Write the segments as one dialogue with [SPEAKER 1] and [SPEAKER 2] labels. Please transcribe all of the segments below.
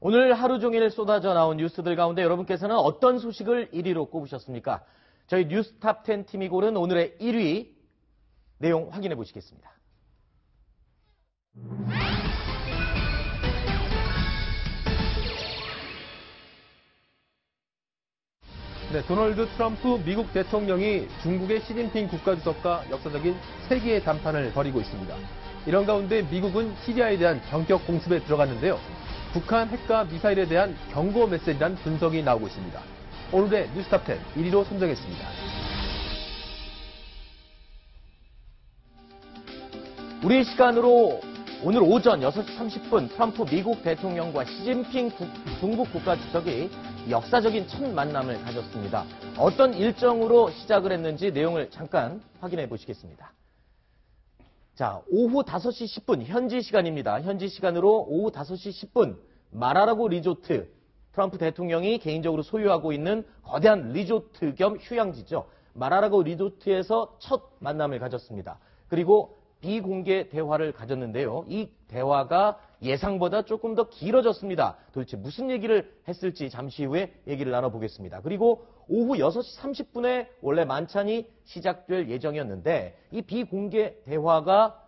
[SPEAKER 1] 오늘 하루 종일 쏟아져 나온 뉴스들 가운데 여러분께서는 어떤 소식을 1위로 꼽으셨습니까? 저희 뉴스탑10 팀이 고른 오늘의 1위 내용 확인해 보시겠습니다.
[SPEAKER 2] 네, 도널드 트럼프 미국 대통령이 중국의 시진핑 국가주석과 역사적인 세계의 담판을 벌이고 있습니다. 이런 가운데 미국은 시리아에 대한 전격 공습에 들어갔는데요. 북한 핵과 미사일에 대한 경고 메시지란 분석이 나오고 있습니다. 오늘의 뉴스탑10 1위로 선정했습니다.
[SPEAKER 1] 우리 시간으로 오늘 오전 6시 30분 트럼프 미국 대통령과 시진핑 중국 국가주석이 역사적인 첫 만남을 가졌습니다. 어떤 일정으로 시작을 했는지 내용을 잠깐 확인해 보시겠습니다. 자, 오후 5시 10분 현지 시간입니다. 현지 시간으로 오후 5시 10분 마라라고 리조트, 트럼프 대통령이 개인적으로 소유하고 있는 거대한 리조트 겸 휴양지죠. 마라라고 리조트에서 첫 만남을 가졌습니다. 그리고 비공개 대화를 가졌는데요. 이 대화가 예상보다 조금 더 길어졌습니다. 도대체 무슨 얘기를 했을지 잠시 후에 얘기를 나눠보겠습니다. 그리고 오후 6시 30분에 원래 만찬이 시작될 예정이었는데 이 비공개 대화가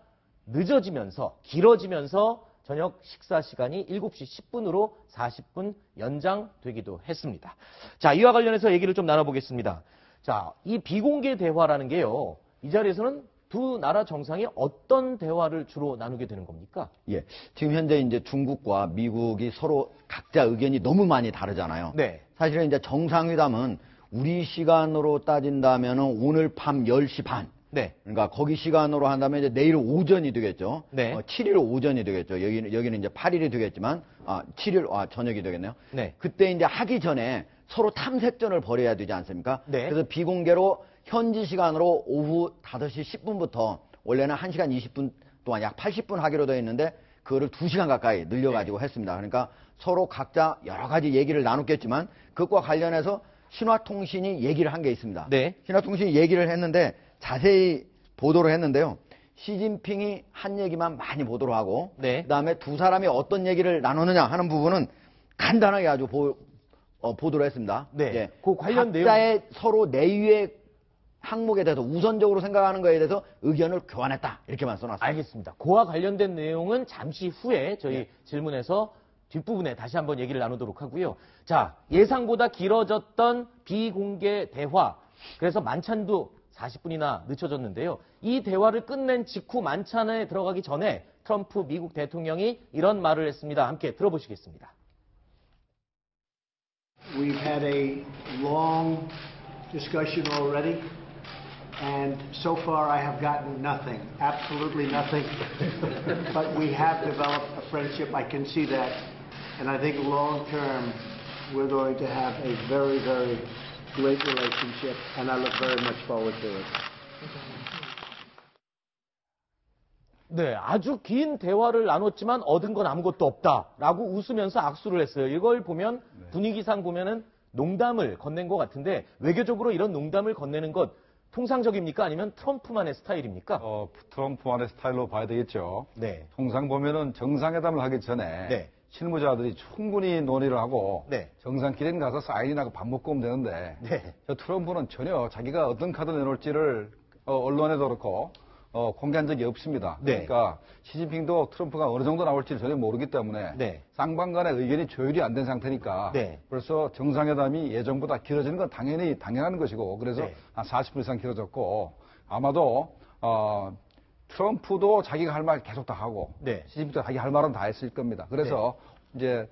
[SPEAKER 1] 늦어지면서 길어지면서 저녁 식사 시간이 7시 10분으로 40분 연장되기도 했습니다. 자, 이와 관련해서 얘기를 좀 나눠보겠습니다. 자, 이 비공개 대화라는 게요. 이 자리에서는 두 나라 정상이 어떤 대화를 주로 나누게 되는 겁니까?
[SPEAKER 3] 예. 지금 현재 이제 중국과 미국이 서로 각자 의견이 너무 많이 다르잖아요.
[SPEAKER 1] 네.
[SPEAKER 3] 사실은 이제 정상회담은 우리 시간으로 따진다면 오늘 밤 10시 반.
[SPEAKER 1] 네.
[SPEAKER 3] 그러니까 거기 시간으로 한다면 이제 내일 오전이 되겠죠.
[SPEAKER 1] 네.
[SPEAKER 3] 7일 오전이 되겠죠. 여기는 이제 8일이 되겠지만, 7일, 저녁이 되겠네요.
[SPEAKER 1] 네.
[SPEAKER 3] 그때 이제 하기 전에 서로 탐색전을 벌여야 되지 않습니까?
[SPEAKER 1] 네.
[SPEAKER 3] 그래서 비공개로 현지 시간으로 오후 5시 10분부터 원래는 1시간 20분 동안 약 80분 하기로 되어 있는데 그거를 2시간 가까이 늘려가지고 했습니다. 그러니까 서로 각자 여러 가지 얘기를 나눴겠지만 그것과 관련해서 신화통신이 얘기를 한 게 있습니다.
[SPEAKER 1] 네.
[SPEAKER 3] 신화통신이 얘기를 했는데 자세히 보도를 했는데요. 시진핑이 한 얘기만 많이 보도를 하고
[SPEAKER 1] 네.
[SPEAKER 3] 그다음에 두 사람이 어떤 얘기를 나누느냐 하는 부분은 간단하게 아주 보도를 했습니다.
[SPEAKER 1] 네.
[SPEAKER 3] 예.
[SPEAKER 1] 그 관련
[SPEAKER 3] 각자의 서로 내유의 항목에 대해서 우선적으로 생각하는 것에 대해서 의견을 교환했다. 이렇게만 써놨습니다.
[SPEAKER 1] 알겠습니다. 그와 관련된 내용은 잠시 후에 저희
[SPEAKER 3] 네.
[SPEAKER 1] 질문에서 뒷부분에 다시 한번 얘기를 나누도록 하고요. 자, 예상보다 길어졌던 비공개 대화. 그래서 만찬도 40분이나 늦춰졌는데요. 이 대화를 끝낸 직후 만찬에 들어가기 전에 트럼프 미국 대통령이 이런 말을 했습니다. 함께 들어보시겠습니다.
[SPEAKER 4] We've had a long discussion already, and so far I have gotten nothing, absolutely nothing. But we have developed a friendship, I can see that, and I think long term we're going to have a very, very great relationship, and I look very much forward to it.
[SPEAKER 1] 네, 아주 긴 대화를 나눴지만 얻은 건 아무것도 없다라고 웃으면서 악수를 했어요. 이걸 보면 분위기상 보면은 농담을 건넨 것 같은데 외교적으로 이런 농담을 건네는 것 통상적입니까? 아니면 트럼프만의 스타일입니까?
[SPEAKER 5] 트럼프만의 스타일로 봐야 되겠죠.
[SPEAKER 1] 네.
[SPEAKER 5] 통상 보면은 정상회담을 하기 전에
[SPEAKER 1] 네.
[SPEAKER 5] 실무자들이 충분히 논의를 하고
[SPEAKER 1] 네.
[SPEAKER 5] 정상끼리 가서 사인이나 밥 먹고 오면 되는데
[SPEAKER 1] 네.
[SPEAKER 5] 저 트럼프는 전혀 자기가 어떤 카드를 내놓을지를 언론에도 그렇고 공개한 적이 없습니다.
[SPEAKER 1] 네.
[SPEAKER 5] 그러니까 시진핑도 트럼프가 어느 정도 나올지 전혀 모르기 때문에
[SPEAKER 1] 네.
[SPEAKER 5] 쌍방 간의 의견이 조율이 안 된 상태니까
[SPEAKER 1] 네.
[SPEAKER 5] 벌써 정상회담이 예정보다 길어지는 건 당연한 것이고 그래서
[SPEAKER 1] 네.
[SPEAKER 5] 한 40분 이상 길어졌고 아마도 트럼프도 자기가 할 말 계속 다 하고
[SPEAKER 1] 네.
[SPEAKER 5] 시진핑도 자기 할 말은 다 했을 겁니다. 그래서 이제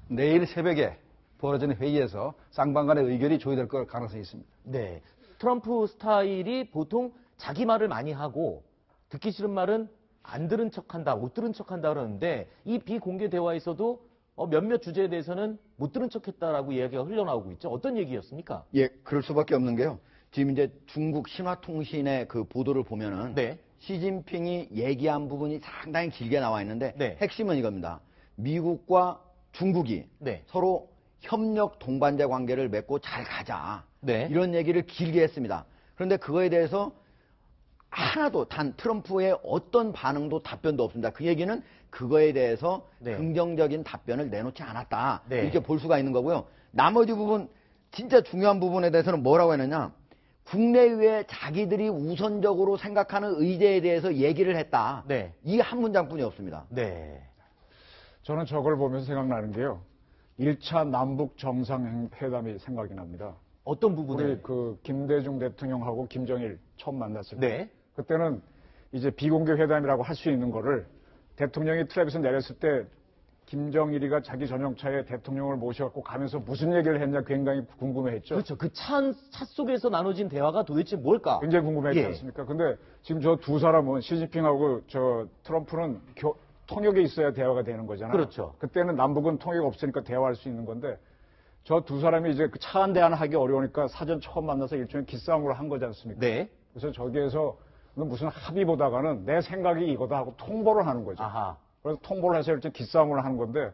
[SPEAKER 5] 내일 새벽에 벌어지는 회의에서 쌍방 간의 의견이 조율될 가능성이 있습니다.
[SPEAKER 1] 네. 트럼프 스타일이 보통 자기 말을 많이 하고 듣기 싫은 말은 안 들은 척한다, 못 들은 척한다 그러는데 이 비공개 대화에서도 몇몇 주제에 대해서는 못 들은 척했다라고 이야기가 흘러나오고 있죠. 어떤 얘기였습니까?
[SPEAKER 3] 예, 그럴 수밖에 없는 게요. 지금 이제 중국 신화통신의 그 보도를 보면은
[SPEAKER 1] 네.
[SPEAKER 3] 시진핑이 얘기한 부분이 상당히 길게 나와 있는데
[SPEAKER 1] 네.
[SPEAKER 3] 핵심은 이겁니다. 미국과 중국이
[SPEAKER 1] 네.
[SPEAKER 3] 서로 협력 동반자 관계를 맺고 잘 가자.
[SPEAKER 1] 네.
[SPEAKER 3] 이런 얘기를 길게 했습니다. 그런데 그거에 대해서 하나도 단 트럼프의 어떤 반응도 답변도 없습니다. 그 얘기는 그거에 대해서
[SPEAKER 1] 네.
[SPEAKER 3] 긍정적인 답변을 내놓지 않았다.
[SPEAKER 1] 네.
[SPEAKER 3] 이렇게 볼 수가 있는 거고요. 나머지 부분 진짜 중요한 부분에 대해서는 뭐라고 했느냐. 국내외에 자기들이 우선적으로 생각하는 의제에 대해서 얘기를 했다.
[SPEAKER 1] 네.
[SPEAKER 3] 이 한 문장뿐이 없습니다.
[SPEAKER 1] 네.
[SPEAKER 6] 저는 저걸 보면서 생각나는 게요. 1차 남북 정상회담이 생각이 납니다.
[SPEAKER 1] 어떤 부분을?
[SPEAKER 6] 우리 그 김대중 대통령하고 김정일 처음 만났을 때.
[SPEAKER 1] 네.
[SPEAKER 6] 그때는 이제 비공개 회담이라고 할 수 있는 거를 대통령이 트랩에서 내렸을 때 김정일이가 자기 전용차에 대통령을 모셔갖고 가면서 무슨 얘기를 했냐 굉장히 궁금해했죠.
[SPEAKER 1] 그렇죠. 그 차 속에서 나눠진 대화가 도대체 뭘까?
[SPEAKER 6] 굉장히 궁금했지
[SPEAKER 1] 예.
[SPEAKER 6] 않습니까? 근데 지금 저 두 사람은 시진핑하고 저 트럼프는 통역에 있어야 대화가 되는 거잖아요.
[SPEAKER 1] 그렇죠.
[SPEAKER 6] 그때는 남북은 통역 없으니까 대화할 수 있는 건데 저 두 사람이 이제 그 차 한 대 하나 하기 어려우니까 사전 처음 만나서 일종의 기싸움으로 한 거지 않습니까?
[SPEAKER 1] 네.
[SPEAKER 6] 그래서 저기에서 무슨 합의보다가는 내 생각이 이거다 하고 통보를 하는 거죠.
[SPEAKER 1] 아하.
[SPEAKER 6] 그래서 통보를 해서 일종의 기싸움을 하는 건데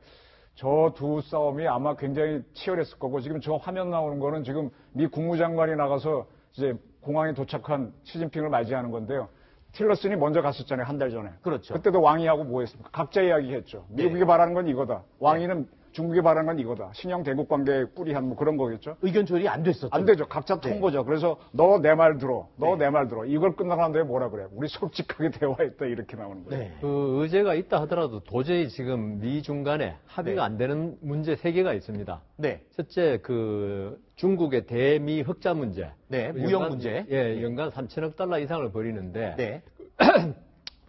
[SPEAKER 6] 저 두 싸움이 아마 굉장히 치열했을 거고 지금 저 화면 나오는 거는 지금 미 국무장관이 나가서 이제 공항에 도착한 시진핑을 맞이하는 건데요. 틸러슨이 먼저 갔었잖아요. 한 달 전에.
[SPEAKER 1] 그렇죠.
[SPEAKER 6] 그때도 왕이하고 뭐 했습니까? 각자 이야기했죠. 미국이 바라는 건 이거다. 왕이는 중국이 바라는 건 이거다. 신형 대국 관계의 뿌리한 뭐 그런 거겠죠.
[SPEAKER 1] 의견 조율이 안 됐었죠.
[SPEAKER 6] 안 되죠. 각자 통보죠. 그래서 너 내 말 들어. 너 내 말 들어. 이걸 끝나고 난 다음에 뭐라 그래? 우리 솔직하게 대화했다. 이렇게 나오는 거예요.
[SPEAKER 1] 네.
[SPEAKER 2] 그 의제가 있다 하더라도 도저히 지금 미중 간에 합의가
[SPEAKER 1] 네.
[SPEAKER 2] 안 되는 문제 3개가 있습니다.
[SPEAKER 1] 네.
[SPEAKER 2] 첫째, 그 중국의 대미 흑자 문제.
[SPEAKER 1] 네, 무역 문제.
[SPEAKER 2] 예, 연간 3천억 달러 이상을 벌이는데
[SPEAKER 1] 네.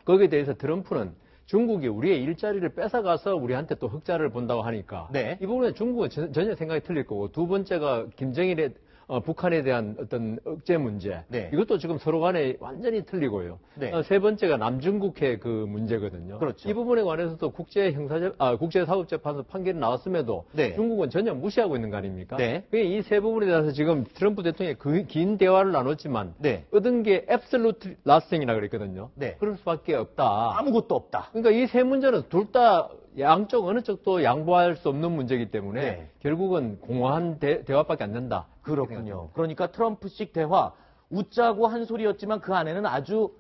[SPEAKER 2] 거기에 대해서 트럼프는 중국이 우리의 일자리를 뺏어가서 우리한테 또 흑자를 본다고 하니까
[SPEAKER 1] 네.
[SPEAKER 2] 이 부분에 중국은 전혀 생각이 틀릴 거고 두 번째가 김정일의 북한에 대한 어떤 억제 문제.
[SPEAKER 1] 네.
[SPEAKER 2] 이것도 지금 서로 간에 완전히 틀리고요.
[SPEAKER 1] 네.
[SPEAKER 2] 세 번째가 남중국해 그 문제거든요.
[SPEAKER 1] 그렇죠.
[SPEAKER 2] 이 부분에 관해서도 국제사법재판소 판결이 나왔음에도
[SPEAKER 1] 네.
[SPEAKER 2] 중국은 전혀 무시하고 있는 거 아닙니까?
[SPEAKER 1] 네.
[SPEAKER 2] 이 세 부분에 대해서 지금 트럼프 대통령이 긴 대화를 나눴지만
[SPEAKER 1] 네.
[SPEAKER 2] 얻은 게 absolute nothing이라고 그랬거든요.
[SPEAKER 1] 네.
[SPEAKER 2] 그럴 수밖에 없다.
[SPEAKER 1] 아무것도 없다.
[SPEAKER 2] 그러니까 이 세 문제는 둘 다 양쪽 어느 쪽도 양보할 수 없는 문제이기 때문에
[SPEAKER 1] 네.
[SPEAKER 2] 결국은 공허한 대화밖에 안 된다.
[SPEAKER 1] 그렇군요. 그러니까 트럼프식 대화, 웃자고 한 소리였지만 그 안에는 아주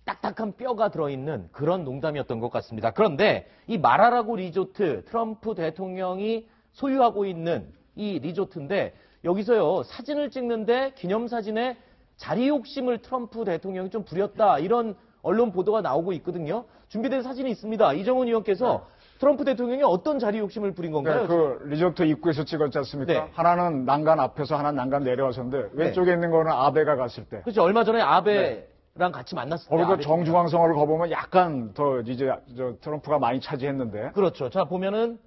[SPEAKER 1] 딱딱한 뼈가 들어있는 그런 농담이었던 것 같습니다. 그런데 이 마라라고 리조트, 트럼프 대통령이 소유하고 있는 이 리조트인데 여기서요, 사진을 찍는데 기념사진에 자리 욕심을 트럼프 대통령이 좀 부렸다. 이런 언론 보도가 나오고 있거든요. 준비된 사진이 있습니다. 이정훈 의원께서 트럼프 대통령이 어떤 자리 욕심을 부린 건가요?
[SPEAKER 6] 네, 그 리조트 입구에서 찍었지 않습니까?
[SPEAKER 1] 네.
[SPEAKER 6] 하나는 난간 앞에서 하나는 난간 내려와서인데 왼쪽에 있는 거는 아베가 갔을 때.
[SPEAKER 1] 그렇죠. 얼마 전에 아베랑 같이 만났을 때.
[SPEAKER 6] 거기도
[SPEAKER 1] 아베
[SPEAKER 6] 정중앙성어를 거보면 약간 더 이제 저 트럼프가 많이 차지했는데.
[SPEAKER 1] 그렇죠. 자, 보면은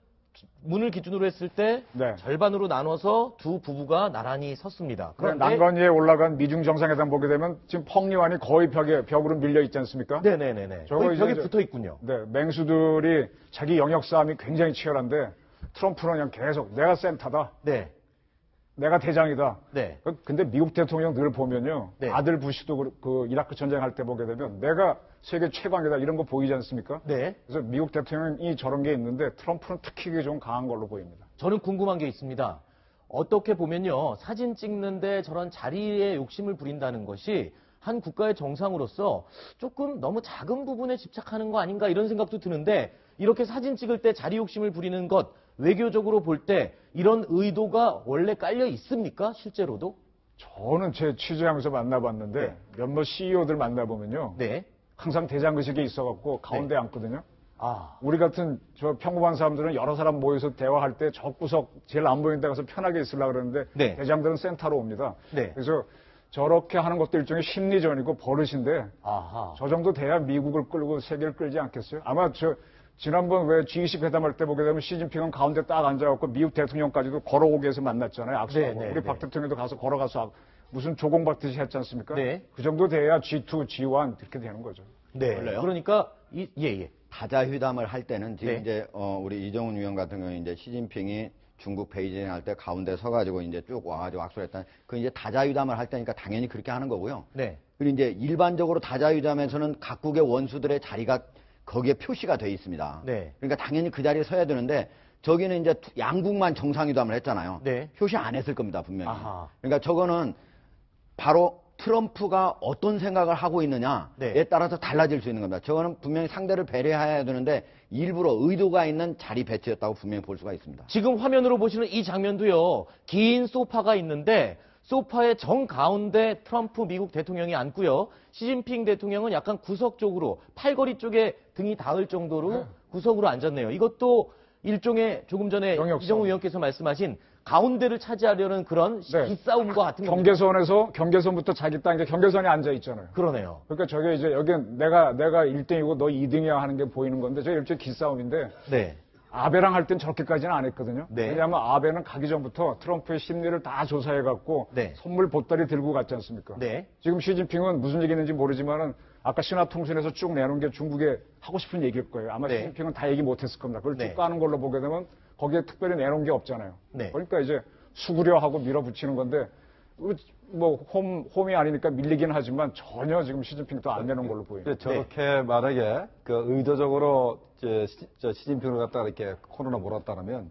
[SPEAKER 1] 문을 기준으로 했을 때
[SPEAKER 6] 네.
[SPEAKER 1] 절반으로 나눠서 두 부부가 나란히 섰습니다. 그런데
[SPEAKER 6] 난간 위에 올라간 미중 정상회담 보게 되면 지금 펑리완이 거의 벽으로 밀려 있지 않습니까?
[SPEAKER 1] 네네네네.
[SPEAKER 6] 저거
[SPEAKER 1] 거의 벽에
[SPEAKER 6] 이제
[SPEAKER 1] 붙어 있군요.
[SPEAKER 6] 네, 맹수들이 자기 영역 싸움이 굉장히 치열한데 트럼프는 그냥 계속 내가 센터다.
[SPEAKER 1] 네.
[SPEAKER 6] 내가 대장이다.
[SPEAKER 1] 네.
[SPEAKER 6] 근데 미국 대통령 늘 보면요.
[SPEAKER 1] 네.
[SPEAKER 6] 아들 부시도 그 이라크 전쟁 할 때 보게 되면 내가 세계 최강이다 이런 거 보이지 않습니까?
[SPEAKER 1] 네.
[SPEAKER 6] 그래서 미국 대통령이 저런 게 있는데 트럼프는 특히 그게 좀 강한 걸로 보입니다.
[SPEAKER 1] 저는 궁금한 게 있습니다. 어떻게 보면요. 사진 찍는데 저런 자리에 욕심을 부린다는 것이 한 국가의 정상으로서 조금 너무 작은 부분에 집착하는 거 아닌가 이런 생각도 드는데 이렇게 사진 찍을 때 자리 욕심을 부리는 것 외교적으로 볼 때 이런 의도가 원래 깔려 있습니까? 실제로도?
[SPEAKER 6] 저는 제 취재하면서 만나봤는데
[SPEAKER 1] 네.
[SPEAKER 6] 몇몇 CEO들 만나보면요.
[SPEAKER 1] 네.
[SPEAKER 6] 항상 대장의식에 있어갖고 가운데 앉거든요.
[SPEAKER 1] 아,
[SPEAKER 6] 우리 같은 저 평범한 사람들은 여러 사람 모여서 대화할 때 저 구석 제일 안 보이는 데 가서 편하게 있으려고 그러는데
[SPEAKER 1] 네.
[SPEAKER 6] 대장들은 센터로 옵니다.
[SPEAKER 1] 네.
[SPEAKER 6] 그래서 저렇게 하는 것도 일종의 심리전이고 버릇인데
[SPEAKER 1] 아하.
[SPEAKER 6] 저 정도 돼야 미국을 끌고 세계를 끌지 않겠어요? 아마 지난번 왜 G20 회담할 때 보게 되면 시진핑은 가운데 딱 앉아갖고 미국 대통령까지도 걸어오게 해서 만났잖아요. 악수하고.
[SPEAKER 1] 네, 네,
[SPEAKER 6] 우리
[SPEAKER 1] 네.
[SPEAKER 6] 박 대통령도 가서 걸어가서 무슨 조공받듯이 했지 않습니까?
[SPEAKER 1] 네.
[SPEAKER 6] 그 정도 돼야 G2, G1 이렇게 되는 거죠.
[SPEAKER 1] 네.
[SPEAKER 3] 원래요?
[SPEAKER 1] 그러니까 예.
[SPEAKER 3] 다자회담을 할 때는 지금
[SPEAKER 1] 네.
[SPEAKER 3] 이제 우리 이정훈 위원 같은 경우는 이제 시진핑이 중국 베이징 할 때 가운데 서가지고 이제 쭉 와가지고 악수를 했다. 그 이제 다자회담을 할 때니까 당연히 그렇게 하는 거고요.
[SPEAKER 1] 네.
[SPEAKER 3] 그리고 이제 일반적으로 다자회담에서는 각국의 원수들의 자리가 거기에 표시가 돼 있습니다.
[SPEAKER 1] 네.
[SPEAKER 3] 그러니까 당연히 그 자리에 서야 되는데 저기는 이제 양국만 정상회담을 했잖아요.
[SPEAKER 1] 네.
[SPEAKER 3] 표시 안 했을 겁니다, 분명히.
[SPEAKER 1] 아하.
[SPEAKER 3] 그러니까 저거는 바로 트럼프가 어떤 생각을 하고 있느냐에
[SPEAKER 1] 네.
[SPEAKER 3] 따라서 달라질 수 있는 겁니다. 저거는 분명히 상대를 배려해야 되는데 일부러 의도가 있는 자리 배치였다고 분명히 볼 수가 있습니다.
[SPEAKER 1] 지금 화면으로 보시는 이 장면도요. 긴 소파가 있는데 소파의 정 가운데 트럼프 미국 대통령이 앉고요. 시진핑 대통령은 약간 구석 쪽으로 팔걸이 쪽에 등이 닿을 정도로 구석으로 앉았네요. 이것도 일종의 조금 전에
[SPEAKER 6] 영역성.
[SPEAKER 1] 이정우 위원께서 말씀하신 가운데를 차지하려는 그런
[SPEAKER 6] 네.
[SPEAKER 1] 기싸움과 같은 겁니다.
[SPEAKER 6] 경계선부터 자기 땅 이제 경계선에 앉아 있잖아요.
[SPEAKER 1] 그러네요.
[SPEAKER 6] 그러니까 저게 이제 여긴 내가 1등이고 너 2등이야 하는 게 보이는 건데 저게 일종의 기싸움인데
[SPEAKER 1] 네.
[SPEAKER 6] 아베랑 할 땐 저렇게까지는 안 했거든요.
[SPEAKER 1] 네.
[SPEAKER 6] 왜냐하면 아베는 가기 전부터 트럼프의 심리를 다 조사해갖고
[SPEAKER 1] 네.
[SPEAKER 6] 선물 보따리 들고 갔지 않습니까?
[SPEAKER 1] 네.
[SPEAKER 6] 지금 시진핑은 무슨 얘기 했는지 모르지만은 아까 신화통신에서 쭉 내놓은 게 중국에 하고 싶은 얘기일 거예요. 아마
[SPEAKER 1] 네.
[SPEAKER 6] 시진핑은 다 얘기 못했을 겁니다. 그걸
[SPEAKER 1] 네.
[SPEAKER 6] 쭉 까는 걸로 보게 되면 거기에 특별히 내놓은 게 없잖아요.
[SPEAKER 1] 네.
[SPEAKER 6] 그러니까 이제 수구려 하고 밀어붙이는 건데 뭐 홈이 아니니까 밀리긴 하지만 전혀 지금 시진핑도 안 내놓은 걸로 보입니다.
[SPEAKER 5] 저렇게 만약에 그 의도적으로 시진핑을 갖다가 이렇게 코너로 몰았다면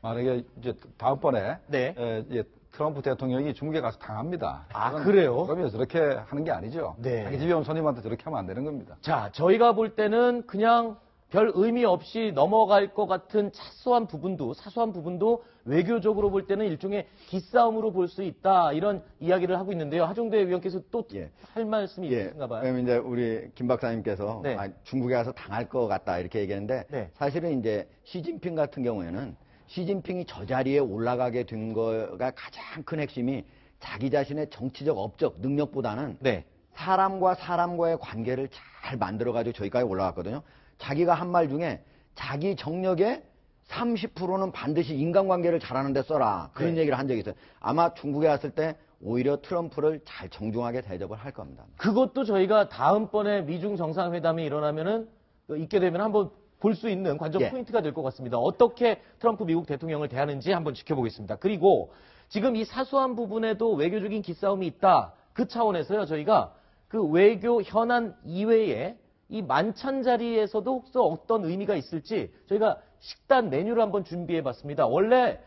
[SPEAKER 5] 만약에 이제 다음번에
[SPEAKER 1] 네.
[SPEAKER 5] 이제 트럼프 대통령이 중국에 가서 당합니다.
[SPEAKER 1] 아, 그래요?
[SPEAKER 5] 그러면 저렇게 하는 게 아니죠.
[SPEAKER 1] 네.
[SPEAKER 5] 자기 집에 온 손님한테 저렇게 하면 안 되는 겁니다.
[SPEAKER 1] 자, 저희가 볼 때는 그냥 별 의미 없이 넘어갈 것 같은 사소한 부분도 외교적으로 볼 때는 일종의 기싸움으로 볼 수 있다. 이런 이야기를 하고 있는데요. 하종대 위원께서 또 할 말씀이 있으신가 봐요.
[SPEAKER 3] 그럼 이제 우리 김 박사님께서
[SPEAKER 1] 네.
[SPEAKER 3] 중국에 가서 당할 것 같다 이렇게 얘기했는데
[SPEAKER 1] 네.
[SPEAKER 3] 사실은 이제 시진핑 같은 경우에는 시진핑이 저 자리에 올라가게 된 거가 가장 큰 핵심이 자기 자신의 정치적 업적 능력보다는
[SPEAKER 1] 네.
[SPEAKER 3] 사람과 사람과의 관계를 잘 만들어가지고 저기까지 올라갔거든요. 자기가 한 말 중에 자기 정력의 30%는 반드시 인간관계를 잘하는 데 써라. 그런
[SPEAKER 1] 네.
[SPEAKER 3] 얘기를 한 적이 있어요. 아마 중국에 갔을 때 오히려 트럼프를 잘 정중하게 대접을 할 겁니다.
[SPEAKER 1] 그것도 저희가 다음번에 미중 정상회담이 일어나면은 있게 되면 한번 볼 수 있는 관전
[SPEAKER 3] 예.
[SPEAKER 1] 포인트가 될 것 같습니다. 어떻게 트럼프 미국 대통령을 대하는지 한번 지켜보겠습니다. 그리고 지금 이 사소한 부분에도 외교적인 기싸움이 있다. 그 차원에서요. 저희가 그 외교 현안 이외에 이 만찬 자리에서도 혹시 어떤 의미가 있을지 저희가 식단 메뉴를 한번 준비해 봤습니다. 원래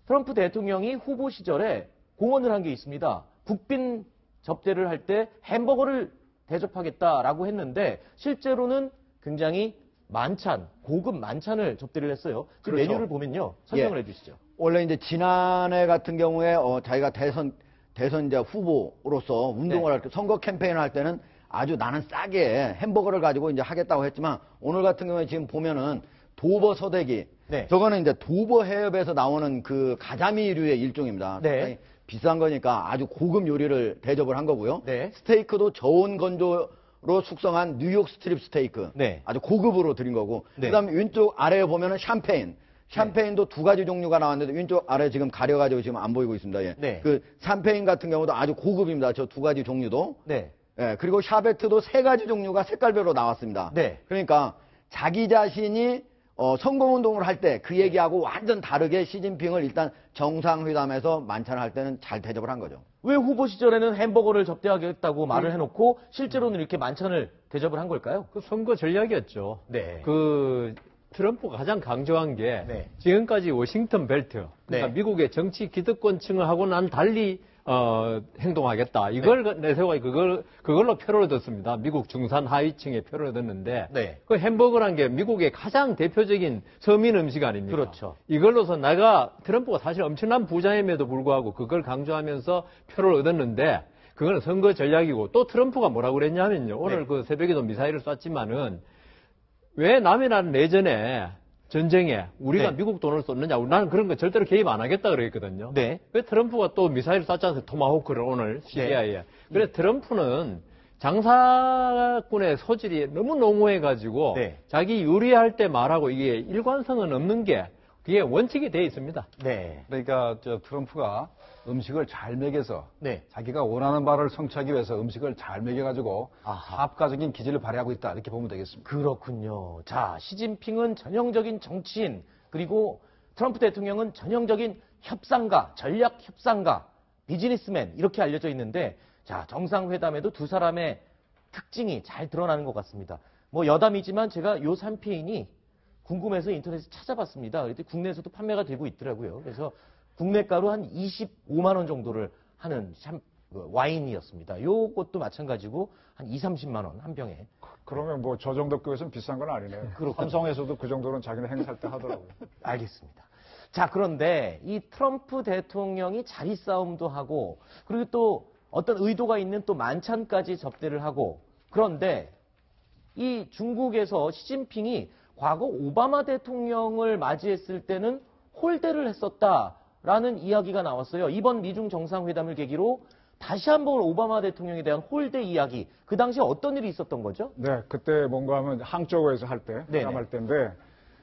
[SPEAKER 1] 트럼프 대통령이 후보 시절에 공언을 한 게 있습니다. 국빈 접대를 할 때 햄버거를 대접하겠다라고 했는데 실제로는 굉장히 고급 만찬을 접대를 했어요. 지금
[SPEAKER 3] 그렇죠.
[SPEAKER 1] 메뉴를 보면요. 설명을
[SPEAKER 3] 예.
[SPEAKER 1] 해주시죠.
[SPEAKER 3] 원래 이제 지난해 같은 경우에 자기가 대선 이제 후보로서 운동을 할 때 선거 캠페인을 할 때는 아주 나는 싸게 햄버거를 가지고 이제 하겠다고 했지만 오늘 같은 경우에 지금 보면은 도버 서대기
[SPEAKER 1] 네.
[SPEAKER 3] 저거는 이제 도버 해협에서 나오는 그 가자미류의 일종입니다.
[SPEAKER 1] 네.
[SPEAKER 3] 상당히 비싼 거니까 아주 고급 요리를 대접을 한 거고요.
[SPEAKER 1] 네.
[SPEAKER 3] 스테이크도 저온 건조로 숙성한 뉴욕 스트립 스테이크.
[SPEAKER 1] 네.
[SPEAKER 3] 아주 고급으로 드린 거고.
[SPEAKER 1] 네.
[SPEAKER 3] 그다음에 왼쪽 아래에 보면은 샴페인도 두 가지 종류가 나왔는데 왼쪽 아래 지금 가려가지고 지금 안 보이고 있습니다. 예.
[SPEAKER 1] 네.
[SPEAKER 3] 그 샴페인 같은 경우도 아주 고급입니다. 저 두 가지 종류도.
[SPEAKER 1] 네.
[SPEAKER 3] 예. 그리고 샤베트도 세 가지 종류가 색깔별로 나왔습니다.
[SPEAKER 1] 네.
[SPEAKER 3] 그러니까 자기 자신이 선거운동을 할 때 그 얘기하고 완전 다르게 시진핑을 일단 정상회담에서 만찬을 할 때는 잘 대접을 한 거죠.
[SPEAKER 1] 왜 후보 시절에는 햄버거를 접대하겠다고 말을 해놓고 실제로는 이렇게 만찬을 대접을 한 걸까요?
[SPEAKER 2] 그 선거 전략이었죠.
[SPEAKER 1] 네.
[SPEAKER 2] 그 트럼프가 가장 강조한 게
[SPEAKER 1] 네.
[SPEAKER 2] 지금까지 워싱턴 벨트, 그러니까
[SPEAKER 1] 네.
[SPEAKER 2] 미국의 정치 기득권층하고 난 달리 행동하겠다. 이걸 내세워 그걸로 표를 얻었습니다. 미국 중산 하위층의 표를 얻었는데
[SPEAKER 1] 네.
[SPEAKER 2] 그 햄버거란 게 미국의 가장 대표적인 서민 음식 아닙니까?
[SPEAKER 1] 그렇죠.
[SPEAKER 2] 이걸로서 트럼프가 사실 엄청난 부자임에도 불구하고 그걸 강조하면서 표를 얻었는데 그거는 선거 전략이고 또 트럼프가 뭐라고 그랬냐면요. 오늘
[SPEAKER 1] 네.
[SPEAKER 2] 그 새벽에도 미사일을 쐈지만은 왜 남이나 내전에 전쟁에 우리가
[SPEAKER 1] 네.
[SPEAKER 2] 미국 돈을 쏟느냐. 나는 그런 거 절대로 개입 안 하겠다 그랬거든요.
[SPEAKER 1] 네.
[SPEAKER 2] 왜 트럼프가 또 미사일 쐈지 않습니까? 토마호크를 오늘 시리아에. 그래서 트럼프는 장사꾼의 소질이 너무 농후해가지고
[SPEAKER 1] 네.
[SPEAKER 2] 자기 유리할 때 말하고 이게 일관성은 없는 게 그게 원칙이 돼 있습니다.
[SPEAKER 1] 네.
[SPEAKER 5] 그러니까 트럼프가 음식을 잘 먹여서
[SPEAKER 1] 네.
[SPEAKER 5] 자기가 원하는 바를 성취하기 위해서 음식을 잘 먹여가지고
[SPEAKER 1] 아하.
[SPEAKER 5] 합가적인 기질을 발휘하고 있다 이렇게 보면 되겠습니다.
[SPEAKER 1] 그렇군요. 자, 시진핑은 전형적인 정치인, 그리고 트럼프 대통령은 전형적인 협상가, 전략 협상가, 비즈니스맨 이렇게 알려져 있는데 자, 정상회담에도 두 사람의 특징이 잘 드러나는 것 같습니다. 뭐 여담이지만 제가 요 샴페인이 궁금해서 인터넷에 찾아봤습니다. 그랬더니 국내에서도 판매가 되고 있더라고요. 그래서 국내가로 한 25만 원 정도를 하는 그 와인이었습니다. 요것도 마찬가지고 한 2~30만 원 한 병에.
[SPEAKER 6] 그러면 뭐 저 정도 급에서는 비싼 건 아니네요. 삼성에서도 그 정도는 자기네 행사할 때 하더라고요.
[SPEAKER 1] 알겠습니다. 자, 그런데 이 트럼프 대통령이 자리 싸움도 하고 그리고 또 어떤 의도가 있는 또 만찬까지 접대를 하고 그런데 이 중국에서 시진핑이 과거 오바마 대통령을 맞이했을 때는 홀대를 했었다라는 이야기가 나왔어요. 이번 미중 정상회담을 계기로 다시 한번 오바마 대통령에 대한 홀대 이야기. 그 당시에 어떤 일이 있었던 거죠?
[SPEAKER 6] 네, 그때 뭔가 하면 항저우에서 할 때,
[SPEAKER 1] 네네.
[SPEAKER 6] 회담할 때인데,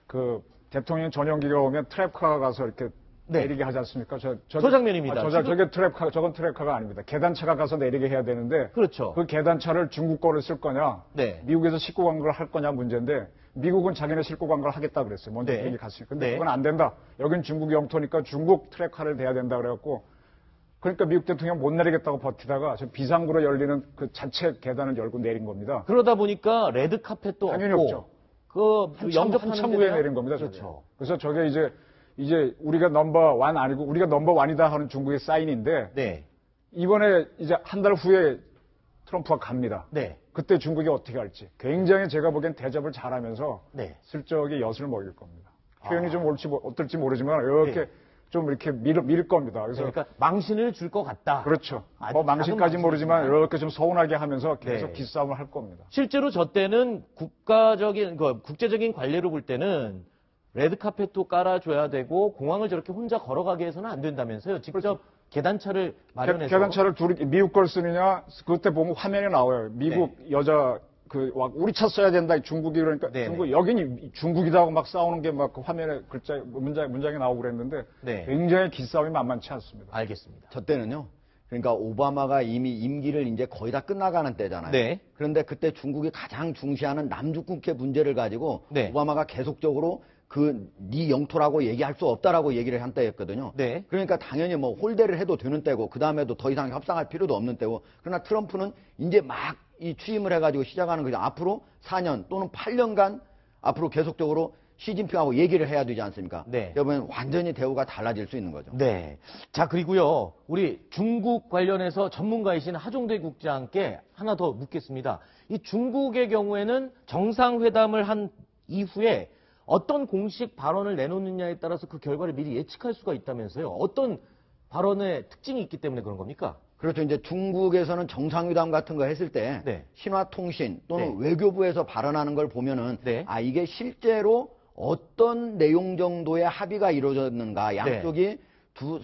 [SPEAKER 6] 그 대통령 전용기가 오면 트랩카가 가서 이렇게
[SPEAKER 1] 네.
[SPEAKER 6] 내리게 하지 않습니까?
[SPEAKER 1] 저 장면입니다.
[SPEAKER 6] 저게 트랩카, 저건 트랩카가 아닙니다. 계단차가 가서 내리게 해야 되는데,
[SPEAKER 1] 그렇죠.
[SPEAKER 6] 그 계단차를 중국 거를 쓸 거냐,
[SPEAKER 1] 네.
[SPEAKER 6] 미국에서 식구 관광을 할 거냐 문제인데, 미국은 자기네 식구 관광을 하겠다 그랬어요. 먼저
[SPEAKER 1] 네.
[SPEAKER 6] 비행기 갔으니까. 근데
[SPEAKER 1] 네.
[SPEAKER 6] 그건 안 된다. 여긴 중국 영토니까 중국 트랩카를 대야 된다 그래갖고, 그러니까 미국 대통령 못 내리겠다고 버티다가 저 비상구로 열리는 그 자체 계단을 열고 내린 겁니다.
[SPEAKER 1] 그러다 보니까 레드 카펫도
[SPEAKER 6] 당연히
[SPEAKER 1] 없고
[SPEAKER 6] 없죠.
[SPEAKER 1] 그 영접하는
[SPEAKER 6] 한참
[SPEAKER 1] 데는
[SPEAKER 6] 후에 내린 겁니다. 저게.
[SPEAKER 1] 그렇죠.
[SPEAKER 6] 그래서 저게 이제 우리가 넘버원 아니고 우리가 넘버원이다 하는 중국의 사인인데
[SPEAKER 1] 네.
[SPEAKER 6] 이번에 이제 한 달 후에 트럼프가 갑니다.
[SPEAKER 1] 네.
[SPEAKER 6] 그때 중국이 어떻게 할지 굉장히 제가 보기엔 대접을 잘하면서
[SPEAKER 1] 네.
[SPEAKER 6] 슬쩍이 엿을 먹일 겁니다. 표현이 좀 어떨지 모르지만 이렇게
[SPEAKER 1] 네.
[SPEAKER 6] 좀 이렇게 밀 겁니다. 그래서
[SPEAKER 1] 그러니까 망신을 줄 것 같다.
[SPEAKER 6] 그렇죠.
[SPEAKER 1] 아주
[SPEAKER 6] 뭐 망신까지
[SPEAKER 1] 작은
[SPEAKER 6] 모르지만
[SPEAKER 1] 망신이지만.
[SPEAKER 6] 이렇게 좀 서운하게 하면서 계속
[SPEAKER 1] 네.
[SPEAKER 6] 기싸움을 할 겁니다.
[SPEAKER 1] 실제로 저 때는 국제적인 관례로 볼 때는 레드카펫도 깔아줘야 되고 공항을 저렇게 혼자 걸어가게 해서는 안 된다면서요. 직접 계단차를 마련해서.
[SPEAKER 6] 계단차를 둘이 미국 걸 쓰느냐 그때 보면 화면에 나와요. 미국 여자 우리 차 써야 된다. 중국이 그러니까
[SPEAKER 1] 네네.
[SPEAKER 6] 중국 여긴 중국이다 하고 막 싸우는 게 막 그 화면에 문장이 나오고 그랬는데
[SPEAKER 1] 네.
[SPEAKER 6] 굉장히 기싸움이 만만치 않습니다.
[SPEAKER 1] 알겠습니다.
[SPEAKER 3] 저 때는요. 그러니까 오바마가 이미 임기를 이제 거의 다 끝나가는 때잖아요.
[SPEAKER 1] 네.
[SPEAKER 3] 그런데 그때 중국이 가장 중시하는 남중국해 문제를 가지고
[SPEAKER 1] 네.
[SPEAKER 3] 오바마가 계속적으로 네 영토라고 얘기할 수 없다라고 얘기를 한 때였거든요.
[SPEAKER 1] 네.
[SPEAKER 3] 그러니까 당연히 뭐 홀대를 해도 되는 때고 그 다음에도 더 이상 협상할 필요도 없는 때고 그러나 트럼프는 이제 막 이 취임을 해가지고 시작하는 거죠. 앞으로 4년 또는 8년간 앞으로 계속적으로 시진핑하고 얘기를 해야 되지 않습니까?
[SPEAKER 1] 네.
[SPEAKER 3] 그러면 완전히 대우가 달라질 수 있는 거죠.
[SPEAKER 1] 네. 자, 그리고요. 우리 중국 관련해서 전문가이신 하종대 국장께 하나 더 묻겠습니다. 이 중국의 경우에는 정상회담을 한 이후에 어떤 공식 발언을 내놓느냐에 따라서 그 결과를 미리 예측할 수가 있다면서요. 어떤 발언의 특징이 있기 때문에 그런 겁니까?
[SPEAKER 3] 그렇죠. 이제 중국에서는 정상회담 같은 거 했을 때
[SPEAKER 1] 네.
[SPEAKER 3] 신화통신 또는
[SPEAKER 1] 네.
[SPEAKER 3] 외교부에서 발언하는 걸 보면은
[SPEAKER 1] 네.
[SPEAKER 3] 이게 실제로 어떤 내용 정도의 합의가 이루어졌는가 양쪽이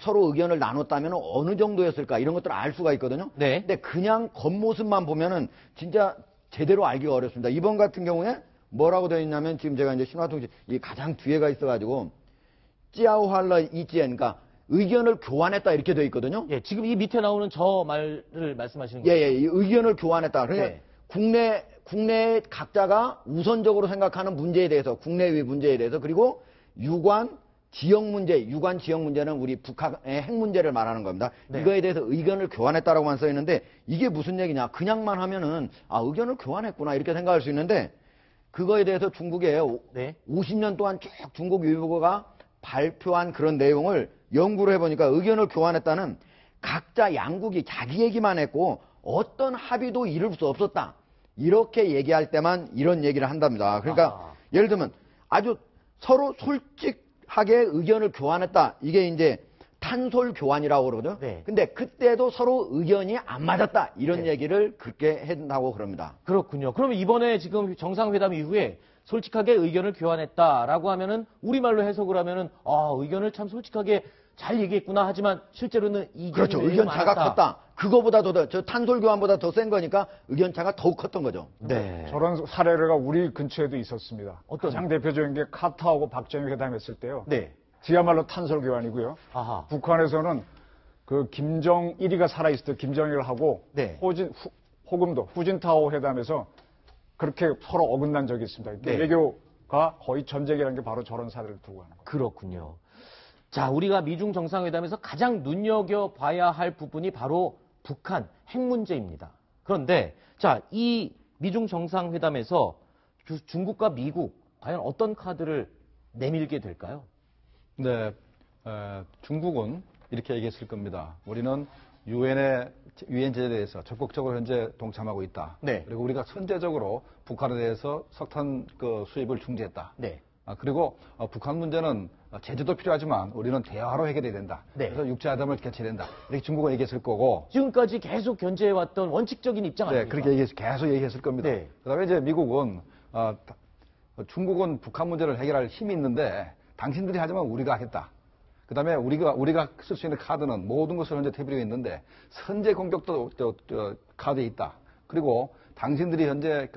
[SPEAKER 3] 서로 의견을 나눴다면 어느 정도였을까 이런 것들을 알 수가 있거든요.
[SPEAKER 1] 네.
[SPEAKER 3] 근데 그냥 겉모습만 보면은 진짜 제대로 알기가 어렵습니다. 이번 같은 경우에 뭐라고 되어 있냐면 지금 제가 이제 신화통신 이 가장 뒤에가 있어가지고 찌아오할러 이지엔 그러니까 의견을 교환했다 이렇게 되어 있거든요.
[SPEAKER 1] 예, 지금 이 밑에 나오는 저 말을 말씀하시는 거예요.
[SPEAKER 3] 이 의견을 교환했다. 그러니까
[SPEAKER 1] 네.
[SPEAKER 3] 국내 각자가 우선적으로 생각하는 문제에 대해서 국내의 문제에 대해서 그리고 유관 지역 문제는 우리 북한의 핵 문제를 말하는 겁니다.
[SPEAKER 1] 네.
[SPEAKER 3] 이거에 대해서 의견을 교환했다라고만 써 있는데 이게 무슨 얘기냐? 그냥만 하면은 의견을 교환했구나 이렇게 생각할 수 있는데 그거에 대해서 중국의
[SPEAKER 1] 네.
[SPEAKER 3] 50년 동안 쭉 중국 외교부가 발표한 그런 내용을 연구를 해보니까 의견을 교환했다는 각자 양국이 자기 얘기만 했고 어떤 합의도 이룰 수 없었다. 이렇게 얘기할 때만 이런 얘기를 한답니다. 그러니까 예를 들면 아주 서로 솔직하게 의견을 교환했다. 이게 이제 탄솔 교환이라고 그러거든요.
[SPEAKER 1] 네.
[SPEAKER 3] 근데 그때도 서로 의견이 안 맞았다. 이런
[SPEAKER 1] 네.
[SPEAKER 3] 얘기를 그렇게 한다고 그럽니다.
[SPEAKER 1] 그렇군요. 그러면 이번에 지금 정상회담 이후에 솔직하게 의견을 교환했다라고 하면은 우리말로 해석을 하면은 의견을 참 솔직하게 잘 얘기했구나 하지만 실제로는 이견이
[SPEAKER 3] 그렇죠.
[SPEAKER 1] 매우
[SPEAKER 3] 의견차가
[SPEAKER 1] 많았다.
[SPEAKER 3] 컸다. 그거보다도 저 탄솔 교환보다 더 센 거니까 의견차가 더욱 컸던 거죠.
[SPEAKER 1] 네.
[SPEAKER 6] 저런 사례가 우리 근처에도 있었습니다.
[SPEAKER 1] 어떤?
[SPEAKER 6] 가장 대표적인 게 카타하고 박정희 회담했을 때요.
[SPEAKER 1] 네.
[SPEAKER 6] 그야말로 탄솔 교환이고요.
[SPEAKER 1] 아하.
[SPEAKER 6] 북한에서는 그 김정일이가 살아있을 때 김정일하고
[SPEAKER 1] 네.
[SPEAKER 6] 후진타오 회담에서 그렇게 서로 어긋난 적이 있습니다.
[SPEAKER 1] 네.
[SPEAKER 6] 외교가 거의 전쟁이라는 게 바로 저런 사례를 두고 하는 거예요.
[SPEAKER 1] 그렇군요. 자, 우리가 미중 정상회담에서 가장 눈여겨봐야 할 부분이 바로 북한 핵 문제입니다. 그런데 자, 이 미중 정상회담에서 중국과 미국 과연 어떤 카드를 내밀게 될까요?
[SPEAKER 5] 네, 중국은 이렇게 얘기했을 겁니다. 우리는 유엔 제재에서 적극적으로 현재 동참하고 있다.
[SPEAKER 1] 네.
[SPEAKER 5] 그리고 우리가 선제적으로 북한에 대해서 석탄 수입을 중지했다.
[SPEAKER 1] 네.
[SPEAKER 5] 그리고 북한 문제는 제재도 필요하지만 우리는 대화로 해결해야 된다.
[SPEAKER 1] 네.
[SPEAKER 5] 그래서 육지화담을 개최해야 된다. 이렇게 중국은 얘기했을 거고.
[SPEAKER 1] 지금까지 계속 견제해왔던 원칙적인 입장
[SPEAKER 5] 네,
[SPEAKER 1] 아닙니까?
[SPEAKER 5] 그렇게 계속 얘기했을 겁니다.
[SPEAKER 1] 네.
[SPEAKER 5] 그다음에 이제 미국은 중국은 북한 문제를 해결할 힘이 있는데 당신들이 하지만 우리가 하겠다. 그다음에 우리가 쓸 수 있는 카드는 모든 것을 현재 테이블에 있는데 선제 공격도 카드에 있다. 그리고 당신들이 현재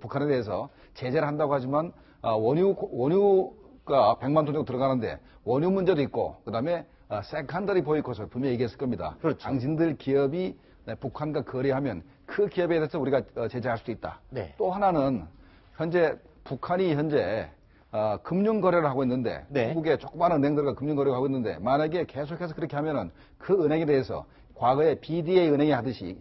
[SPEAKER 5] 북한에 대해서 제재를 한다고 하지만 원유가 100만 톤 정도 들어가는데 원유 문제도 있고 그다음에 세컨더리 보이콧을 분명히 얘기했을 겁니다.
[SPEAKER 1] 그렇죠.
[SPEAKER 5] 당신들 기업이 북한과 거래하면 그 기업에 대해서 우리가 제재할 수도 있다.
[SPEAKER 1] 네.
[SPEAKER 5] 또 하나는 북한이 현재 금융 거래를 하고 있는데
[SPEAKER 1] 네.
[SPEAKER 5] 중국의 조그마한 은행들과 금융 거래를 하고 있는데 만약에 계속해서 그렇게 하면은 그 은행에 대해서 과거에 BDA 은행이 하듯이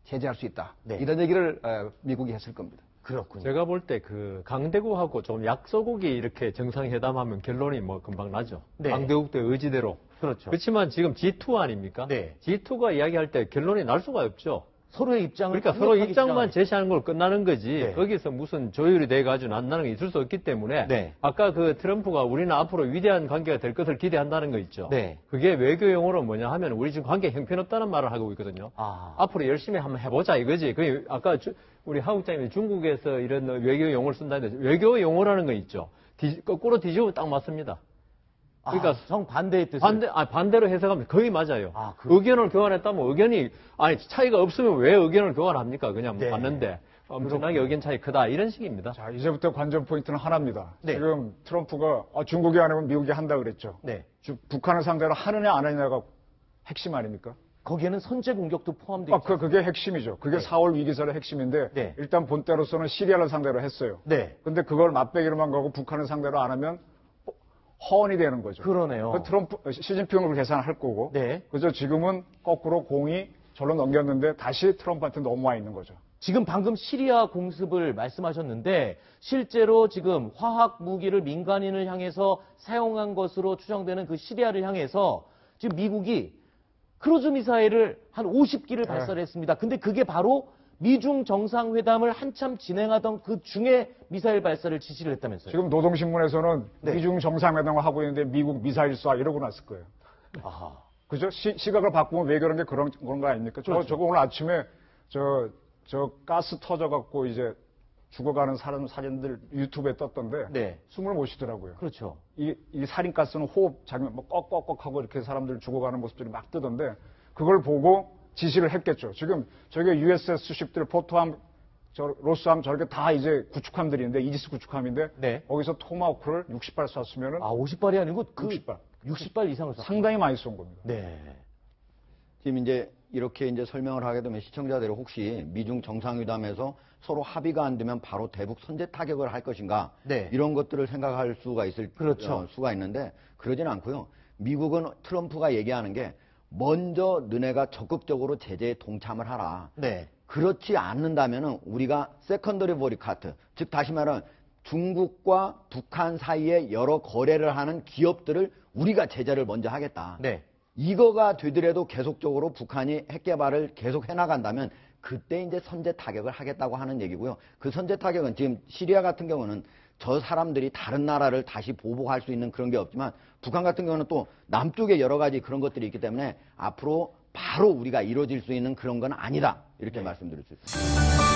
[SPEAKER 5] 제재할 수 있다.
[SPEAKER 1] 네.
[SPEAKER 5] 이런 얘기를 미국이 했을 겁니다.
[SPEAKER 1] 그렇군요.
[SPEAKER 2] 제가 볼 때 그 강대국하고 좀 약소국이 이렇게 정상회담하면 결론이 뭐 금방 나죠.
[SPEAKER 1] 네.
[SPEAKER 2] 강대국의 의지대로.
[SPEAKER 1] 그렇죠.
[SPEAKER 2] 그렇지만 지금 G2 아닙니까?
[SPEAKER 1] 네.
[SPEAKER 2] G2가 이야기할 때 결론이 날 수가 없죠.
[SPEAKER 1] 서로의 입장을
[SPEAKER 2] 그러니까 서로
[SPEAKER 1] 강력하게
[SPEAKER 2] 입장만
[SPEAKER 1] 주장하는-
[SPEAKER 2] 제시하는 걸 끝나는 거지.
[SPEAKER 1] 네.
[SPEAKER 2] 거기서 무슨 조율이 돼가지고 난다는 게 있을 수 없기 때문에.
[SPEAKER 1] 네.
[SPEAKER 2] 아까 그 트럼프가 우리는 앞으로 위대한 관계가 될 것을 기대한다는 거 있죠.
[SPEAKER 1] 네.
[SPEAKER 2] 그게 외교 용어로 뭐냐 하면 우리 지금 관계 형편없다는 말을 하고 있거든요. 앞으로 열심히 한번 해보자 이거지. 그게 아까 우리 하국장님이 중국에서 이런 외교 용어를 쓴다는데 외교 용어라는 거 있죠. 거꾸로 뒤집으면 딱 맞습니다. 그러니까
[SPEAKER 1] 정반대의 뜻을.
[SPEAKER 2] 반대로 해석하면 거의 맞아요.
[SPEAKER 1] 그렇군요.
[SPEAKER 2] 의견을 교환했다면 의견이, 차이가 없으면 왜 의견을 교환합니까? 그냥
[SPEAKER 1] 네.
[SPEAKER 2] 봤는데. 엄청나게 의견 차이 크다. 이런 식입니다.
[SPEAKER 6] 자, 이제부터 관전 포인트는 하나입니다.
[SPEAKER 1] 네.
[SPEAKER 6] 지금 트럼프가 중국이 안 하면 미국이 한다 그랬죠.
[SPEAKER 1] 네.
[SPEAKER 6] 북한을 상대로 하느냐 안 하느냐가 핵심 아닙니까?
[SPEAKER 1] 거기에는 선제 공격도 포함되어 있죠.
[SPEAKER 6] 그게 핵심이죠. 그게
[SPEAKER 1] 네.
[SPEAKER 6] 4월 위기설의 핵심인데
[SPEAKER 1] 네.
[SPEAKER 6] 일단 본때로서는 시리아를 상대로 했어요.
[SPEAKER 1] 네.
[SPEAKER 6] 근데 그걸 맛배기로만 가고 북한을 상대로 안 하면 허언이 되는 거죠.
[SPEAKER 1] 그러네요.
[SPEAKER 6] 시진핑을 계산할 거고.
[SPEAKER 1] 네.
[SPEAKER 6] 그죠? 지금은 거꾸로 공이 절로 넘겼는데 다시 트럼프한테 넘어와 있는 거죠.
[SPEAKER 1] 지금 방금 시리아 공습을 말씀하셨는데 실제로 지금 화학 무기를 민간인을 향해서 사용한 것으로 추정되는 그 시리아를 향해서 지금 미국이 크루즈 미사일을 한 50기를 발사를 했습니다. 근데 그게 바로 미중 정상회담을 한참 진행하던 그 중에 미사일 발사를 지시를 했다면서요.
[SPEAKER 6] 지금 노동신문에서는
[SPEAKER 1] 네.
[SPEAKER 6] 미중 정상회담을 하고 있는데 미국 미사일 쏴 이러고 났을 거예요.
[SPEAKER 1] 아하.
[SPEAKER 6] 그죠? 시각을 바꾸면 외교라는 게 그런 거 아닙니까?
[SPEAKER 1] 그렇죠.
[SPEAKER 6] 저거 오늘 아침에 저 가스 터져갖고 이제 죽어가는 사람 사진들 유튜브에 떴던데
[SPEAKER 1] 네.
[SPEAKER 6] 숨을 못 쉬더라고요.
[SPEAKER 1] 그렇죠.
[SPEAKER 6] 이 살인가스는 호흡 장면 뭐 꺽꺽꺽 하고 이렇게 사람들 죽어가는 모습들이 막 뜨던데 그걸 보고 지시를 했겠죠. 지금 저게 USS ship들 포토함, 로스함 저렇게 다 이제 구축함들인데 이지스 구축함인데
[SPEAKER 1] 네.
[SPEAKER 6] 거기서 토마호크를 60발 쐈으면은
[SPEAKER 1] 50발이 아니고
[SPEAKER 6] 60발.
[SPEAKER 1] 60발 이상을 쐈
[SPEAKER 6] 상당히 많이 쏜 겁니다.
[SPEAKER 1] 네.
[SPEAKER 3] 지금 이제 이렇게 이제 설명을 하게 되면 시청자들이 혹시 미중 정상회담에서 서로 합의가 안 되면 바로 대북 선제 타격을 할 것인가
[SPEAKER 1] 네.
[SPEAKER 3] 이런 것들을 생각할 수가
[SPEAKER 1] 그렇죠.
[SPEAKER 3] 수가 있는데 그러진 않고요. 미국은 트럼프가 얘기하는 게 먼저 너네가 적극적으로 제재에 동참을 하라.
[SPEAKER 1] 네.
[SPEAKER 3] 그렇지 않는다면은 우리가 세컨더리 보이콧, 즉 다시 말하면 중국과 북한 사이에 여러 거래를 하는 기업들을 우리가 제재를 먼저 하겠다.
[SPEAKER 1] 네.
[SPEAKER 3] 이거가 되더라도 계속적으로 북한이 핵 개발을 계속 해나간다면 그때 이제 선제 타격을 하겠다고 하는 얘기고요. 그 선제 타격은 지금 시리아 같은 경우는 저 사람들이 다른 나라를 다시 보복할 수 있는 그런 게 없지만 북한 같은 경우는 또 남쪽에 여러 가지 그런 것들이 있기 때문에 앞으로 바로 우리가 이루어질 수 있는 그런 건 아니다. 이렇게 말씀드릴 수 있습니다.